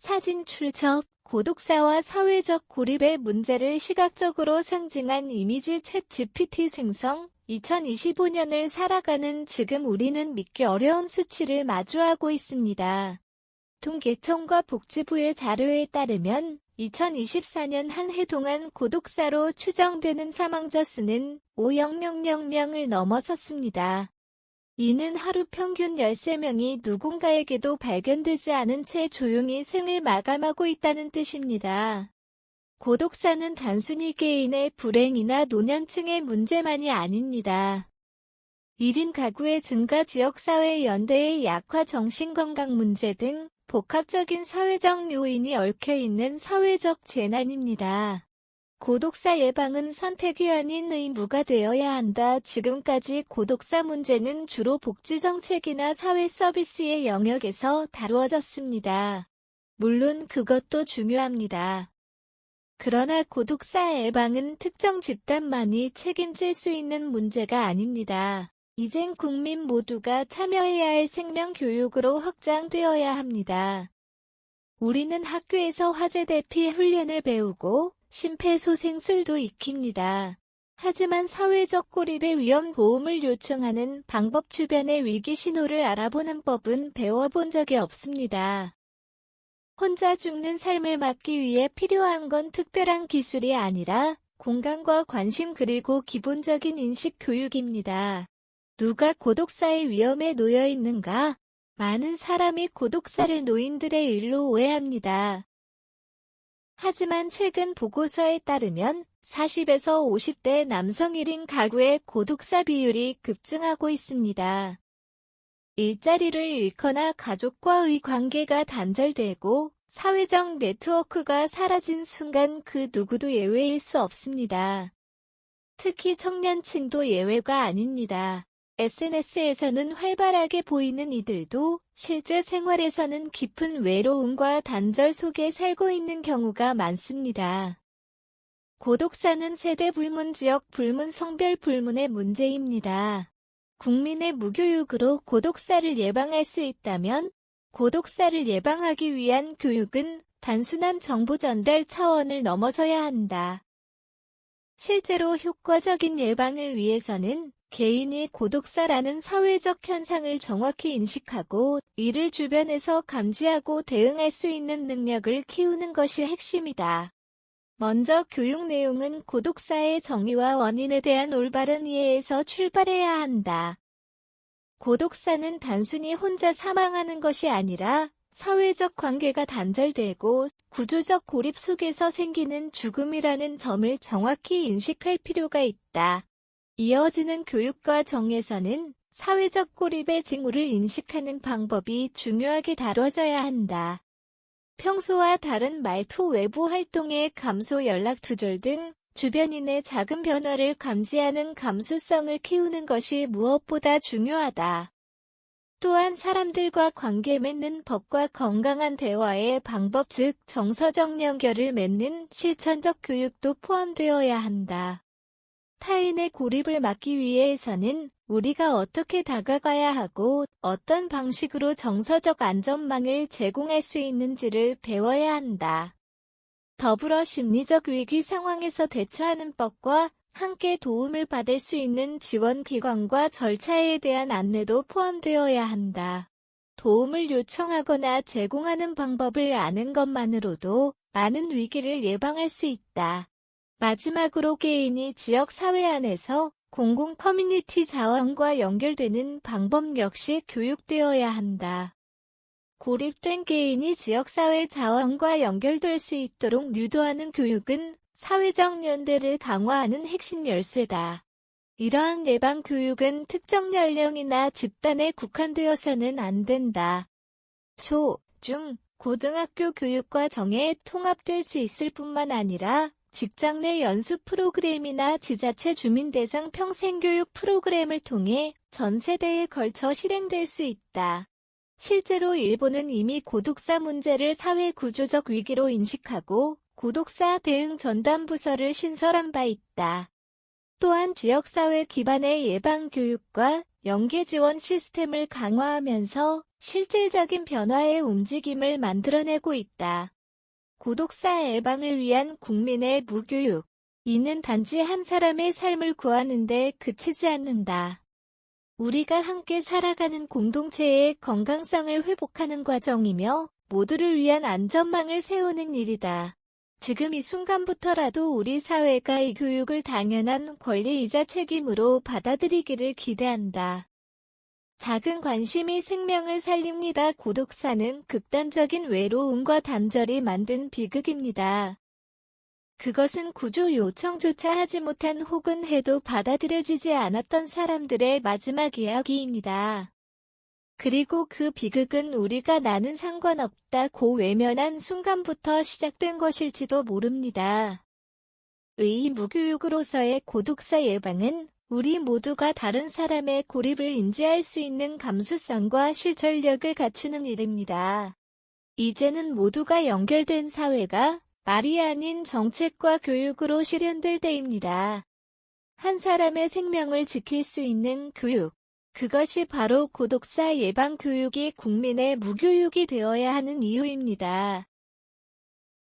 사진 출처, 고독사와 사회적 고립의 문제를 시각적으로 상징한 이미지 챗 GPT 생성. 2025년을 살아가는 지금 우리는 믿기 어려운 수치를 마주하고 있습니다. 통계청과 복지부의 자료에 따르면 2024년 한 해 동안 고독사로 추정되는 사망자 수는 5,000명을 넘어섰습니다. 이는 하루 평균 13명이 누군가에게도 발견되지 않은 채 조용히 생을 마감하고 있다는 뜻입니다. 고독사는 단순히 개인의 불행이나 노년층의 문제만이 아닙니다. 1인 가구의 증가, 지역사회 연대의 약화, 정신건강 문제 등 복합적인 사회적 요인이 얽혀있는 사회적 재난입니다. 고독사 예방은 선택이 아닌 의무가 되어야 한다. 지금까지 고독사 문제는 주로 복지정책이나 사회서비스의 영역에서 다루어졌습니다. 물론 그것도 중요합니다. 그러나 고독사 예방은 특정 집단만이 책임질 수 있는 문제가 아닙니다. 이젠 국민 모두가 참여해야 할 생명교육으로 확장되어야 합니다. 우리는 학교에서 화재 대피 훈련을 배우고 심폐소생술도 익힙니다. 하지만 사회적 고립의 위험, 도움을 요청하는 방법, 주변의 위기 신호를 알아보는 법은 배워본 적이 없습니다. 혼자 죽는 삶을 막기 위해 필요한 건 특별한 기술이 아니라 공감과 관심, 그리고 기본적인 인식 교육입니다. 누가 고독사의 위험에 놓여 있는가? 많은 사람이 고독사를 노인들의 일로 오해합니다. 하지만 최근 보고서에 따르면 40에서 50대 남성 1인 가구의 고독사 비율이 급증하고 있습니다. 일자리를 잃거나 가족과의 관계가 단절되고 사회적 네트워크가 사라진 순간 그 누구도 예외일 수 없습니다. 특히 청년층도 예외가 아닙니다. SNS에서는 활발하게 보이는 이들도 실제 생활에서는 깊은 외로움과 단절 속에 살고 있는 경우가 많습니다. 고독사는 세대 불문, 지역 불문, 성별 불문의 문제입니다. 국민의 무교육으로 고독사를 예방할 수 있다면 고독사를 예방하기 위한 교육은 단순한 정보 전달 차원을 넘어서야 한다. 실제로 효과적인 예방을 위해서는 개인이 고독사라는 사회적 현상을 정확히 인식하고 이를 주변에서 감지하고 대응할 수 있는 능력을 키우는 것이 핵심이다. 먼저 교육 내용은 고독사의 정의와 원인에 대한 올바른 이해에서 출발해야 한다. 고독사는 단순히 혼자 사망하는 것이 아니라 사회적 관계가 단절되고 구조적 고립 속에서 생기는 죽음이라는 점을 정확히 인식할 필요가 있다. 이어지는 교육과 정에서는 사회적 고립의 징후를 인식하는 방법이 중요하게 다뤄져야 한다. 평소와 다른 말투, 외부 활동의 감소, 연락 두절 등 주변인의 작은 변화를 감지하는 감수성을 키우는 것이 무엇보다 중요하다. 또한 사람들과 관계 맺는 법과 건강한 대화의 방법, 즉 정서적 연결을 맺는 실천적 교육도 포함되어야 한다. 타인의 고립을 막기 위해서는 우리가 어떻게 다가가야 하고 어떤 방식으로 정서적 안전망을 제공할 수 있는지를 배워야 한다. 더불어 심리적 위기 상황에서 대처하는 법과 함께 도움을 받을 수 있는 지원기관과 절차에 대한 안내도 포함되어야 한다. 도움을 요청하거나 제공하는 방법을 아는 것만으로도 많은 위기를 예방할 수 있다. 마지막으로 개인이 지역 사회 안에서 공공 커뮤니티 자원과 연결되는 방법 역시 교육되어야 한다. 고립된 개인이 지역사회 자원과 연결될 수 있도록 유도하는 교육은 사회적 연대를 강화하는 핵심 열쇠다. 이러한 예방 교육은 특정 연령이나 집단에 국한되어서는 안 된다. 초, 중, 고등학교 교육과 정에 통합될 수 있을 뿐만 아니라 직장 내 연수 프로그램이나 지자체 주민대상 평생교육 프로그램을 통해 전 세대에 걸쳐 실행될 수 있다. 실제로 일본은 이미 고독사 문제를 사회 구조적 위기로 인식하고 고독사 대응 전담 부서를 신설한 바 있다. 또한 지역사회 기반의 예방교육과 연계 지원 시스템을 강화하면서 실질적인 변화의 움직임을 만들어내고 있다. 고독사 예방을 위한 국민의 무교육. 이는 단지 한 사람의 삶을 구하는 데 그치지 않는다. 우리가 함께 살아가는 공동체의 건강성을 회복하는 과정이며 모두를 위한 안전망을 세우는 일이다. 지금 이 순간부터라도 우리 사회가 이 교육을 당연한 권리이자 책임으로 받아들이기를 기대한다. 작은 관심이 생명을 살립니다. 고독사는 극단적인 외로움과 단절이 만든 비극입니다. 그것은 구조 요청조차 하지 못한 혹은 해도 받아들여지지 않았던 사람들의 마지막 이야기입니다. 그리고 그 비극은 우리가 나는 상관없다고 외면한 순간부터 시작된 것일지도 모릅니다. 무교육으로서의 고독사 예방은 우리 모두가 다른 사람의 고립을 인지할 수 있는 감수성과 실천력을 갖추는 일입니다. 이제는 모두가 연결된 사회가 말이 아닌 정책과 교육으로 실현될 때입니다. 한 사람의 생명을 지킬 수 있는 교육. 그것이 바로 고독사 예방 교육이 국민의 무교육이 되어야 하는 이유입니다.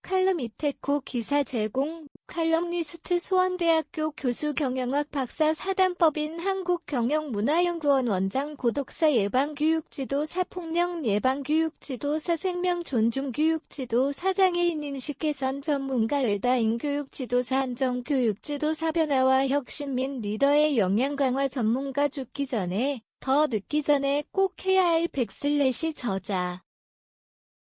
칼럼 이태코 기사 제공, 칼럼니스트 수원대학교 교수 경영학 박사 사단법인 한국경영문화연구원 원장 고독사 예방교육지도사 폭력 예방교육지도사 생명존중교육지도사 장애인 인식개선 전문가 을다인교육지도사 안정교육지도사 변화와 혁신 및 리더의 역량 강화 전문가 죽기 전에 더 늦기 전에 꼭 해야 할 백슬래시 저자